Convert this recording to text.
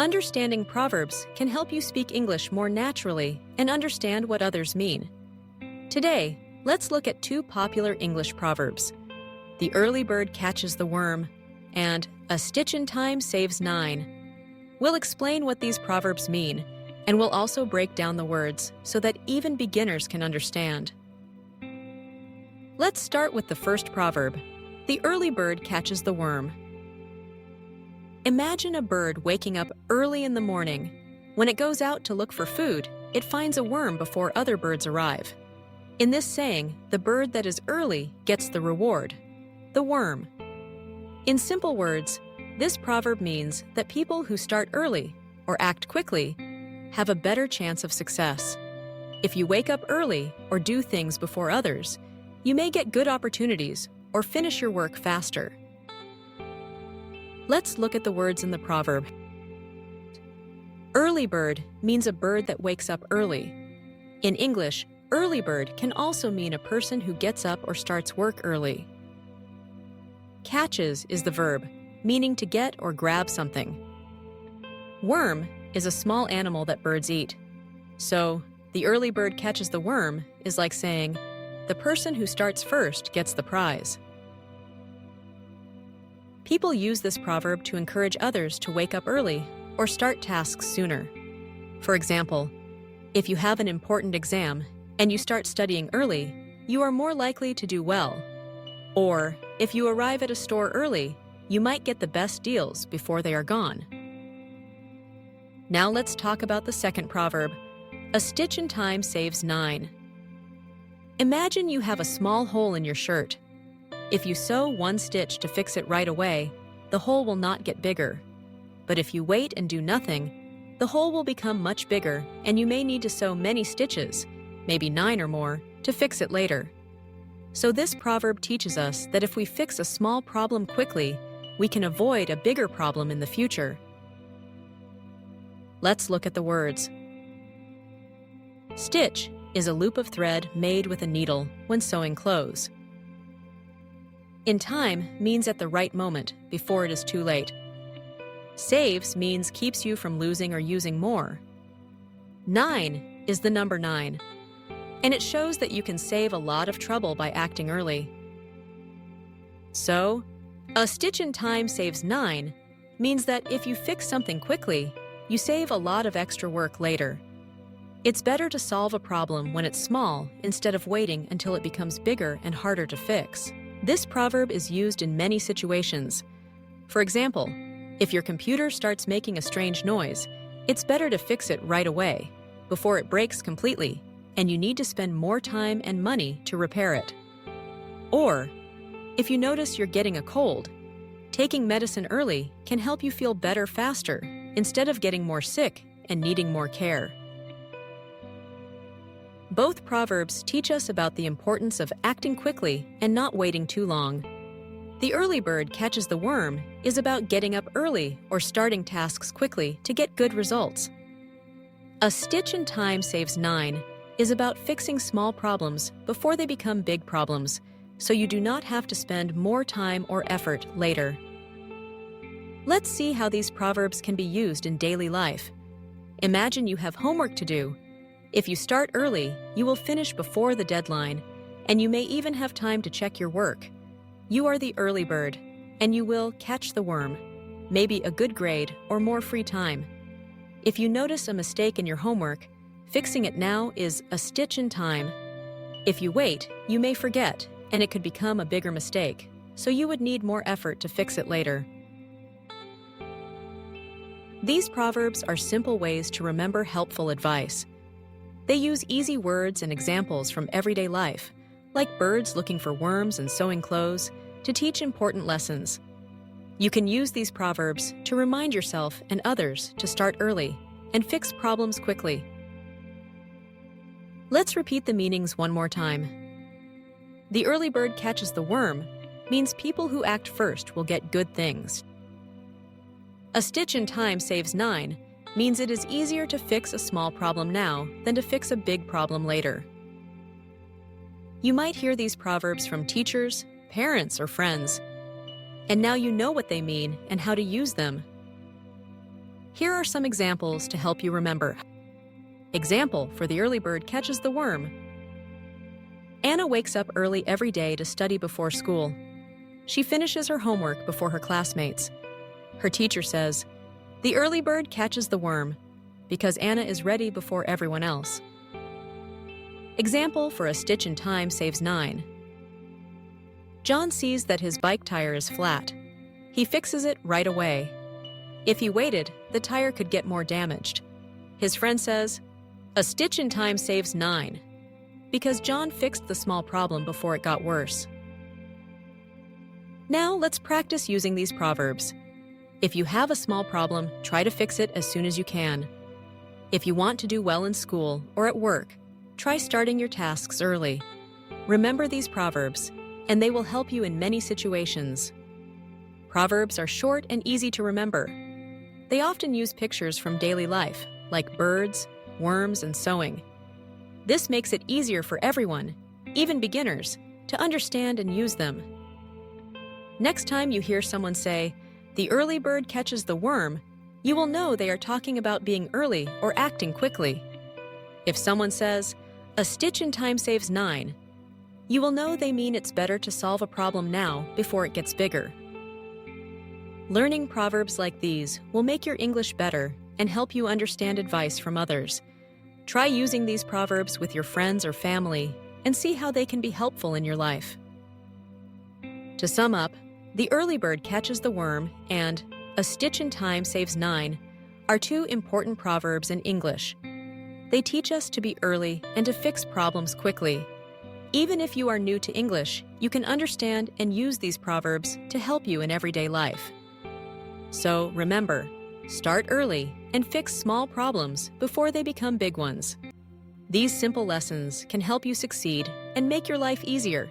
Understanding proverbs can help you speak English more naturally and understand what others mean. Today, let's look at two popular English proverbs: "The early bird catches the worm" and "A stitch in time saves nine." We'll explain what these proverbs mean, and we'll also break down the words so that even beginners can understand. Let's start with the first proverb. The early bird catches the worm. Imagine a bird waking up early in the morning. When it goes out to look for food, it finds a worm before other birds arrive. In this saying, the bird that is early gets the reward, the worm. In simple words, this proverb means that people who start early or act quickly have a better chance of success. If you wake up early or do things before others, you may get good opportunities or finish your work faster. Let's look at the words in the proverb. Early bird means a bird that wakes up early. In English, early bird can also mean a person who gets up or starts work early. Catches is the verb, meaning to get or grab something. Worm is a small animal that birds eat. So, the early bird catches the worm is like saying, the person who starts first gets the prize. People use this proverb to encourage others to wake up early or start tasks sooner. For example, if you have an important exam and you start studying early, you are more likely to do well. Or, if you arrive at a store early, you might get the best deals before they are gone. Now let's talk about the second proverb. A stitch in time saves nine. Imagine you have a small hole in your shirt. If you sew one stitch to fix it right away, the hole will not get bigger. But if you wait and do nothing, the hole will become much bigger and you may need to sew many stitches, maybe 9 or more, to fix it later. So this proverb teaches us that if we fix a small problem quickly, we can avoid a bigger problem in the future. Let's look at the words. Stitch is a loop of thread made with a needle when sewing clothes. In time means at the right moment, before it is too late. Saves means keeps you from losing or using more. 9 is the number 9, and it shows that you can save a lot of trouble by acting early. So, a stitch in time saves 9 means that if you fix something quickly, you save a lot of extra work later. It's better to solve a problem when it's small instead of waiting until it becomes bigger and harder to fix. This proverb is used in many situations. For example, if your computer starts making a strange noise, it's better to fix it right away, before it breaks completely, and you need to spend more time and money to repair it. Or, if you notice you're getting a cold, taking medicine early can help you feel better faster, instead of getting more sick and needing more care. Both proverbs teach us about the importance of acting quickly and not waiting too long. The early bird catches the worm is about getting up early or starting tasks quickly to get good results. A stitch in time saves 9 is about fixing small problems before they become big problems, so you do not have to spend more time or effort later. Let's see how these proverbs can be used in daily life. Imagine you have homework to do. If you start early, you will finish before the deadline, and you may even have time to check your work. You are the early bird, and you will catch the worm, maybe a good grade or more free time. If you notice a mistake in your homework, fixing it now is a stitch in time. If you wait, you may forget, and it could become a bigger mistake, so you would need more effort to fix it later. These proverbs are simple ways to remember helpful advice. They use easy words and examples from everyday life, like birds looking for worms and sewing clothes, to teach important lessons. You can use these proverbs to remind yourself and others to start early and fix problems quickly. Let's repeat the meanings one more time. The early bird catches the worm means people who act first will get good things. A stitch in time saves 9 means it is easier to fix a small problem now than to fix a big problem later. You might hear these proverbs from teachers, parents, or friends, and now you know what they mean and how to use them. Here are some examples to help you remember. Example for the early bird catches the worm. Anna wakes up early every day to study before school. She finishes her homework before her classmates. Her teacher says, "The early bird catches the worm," because Anna is ready before everyone else. Example for a stitch in time saves 9. John sees that his bike tire is flat. He fixes it right away. If he waited, the tire could get more damaged. His friend says, "A stitch in time saves 9," because John fixed the small problem before it got worse. Now let's practice using these proverbs. If you have a small problem, try to fix it as soon as you can. If you want to do well in school or at work, try starting your tasks early. Remember these proverbs, and they will help you in many situations. Proverbs are short and easy to remember. They often use pictures from daily life, like birds, worms, and sewing. This makes it easier for everyone, even beginners, to understand and use them. Next time you hear someone say, "The early bird catches the worm," you will know they are talking about being early or acting quickly. If someone says, "A stitch in time saves 9," you will know they mean it's better to solve a problem now before it gets bigger. Learning proverbs like these will make your English better and help you understand advice from others. Try using these proverbs with your friends or family and see how they can be helpful in your life. To sum up, "The early bird catches the worm" and "A stitch in time saves 9" are two important proverbs in English. They teach us to be early and to fix problems quickly. Even if you are new to English, you can understand and use these proverbs to help you in everyday life. So remember, start early and fix small problems before they become big ones. These simple lessons can help you succeed and make your life easier.